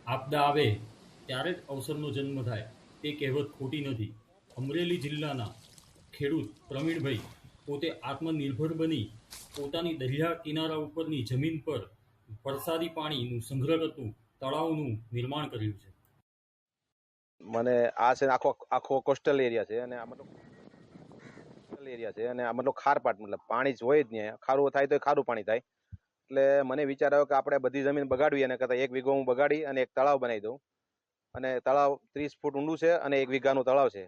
આપદા આવે ત્યારે જ અવસરનો જન્મ થાય તે કહેવત ખોટી નથી. અમરેલી જિલ્લાના ખેડૂત પ્રવીણભાઈ પોતે આત્મનિર્ભર બની પોતાની દરિયા કિનારા ઉપરની જમીન પર વરસાદી પાણીનું સંગ્રહ કરતું તળાવનું નિર્માણ કર્યું છે. મને આ છે આખો આખો કોસ્ટલ એરિયા છે અને આ મતલબ આ મતલબ ખારપાટ મતલબ પાણી જ હોય જ નહીં. ખારું થાય તો ખારું પાણી થાય. એટલે મને વિચાર આવ્યો કે આપણે બધી જમીન બગાડવી અને કરતા 1 વીઘો હું બગાડી અને એક તળાવ બનાવી દઉં. અને તળાવ 30 ફૂટ ઊંડું છે અને 1 વીઘાનું તળાવ છે.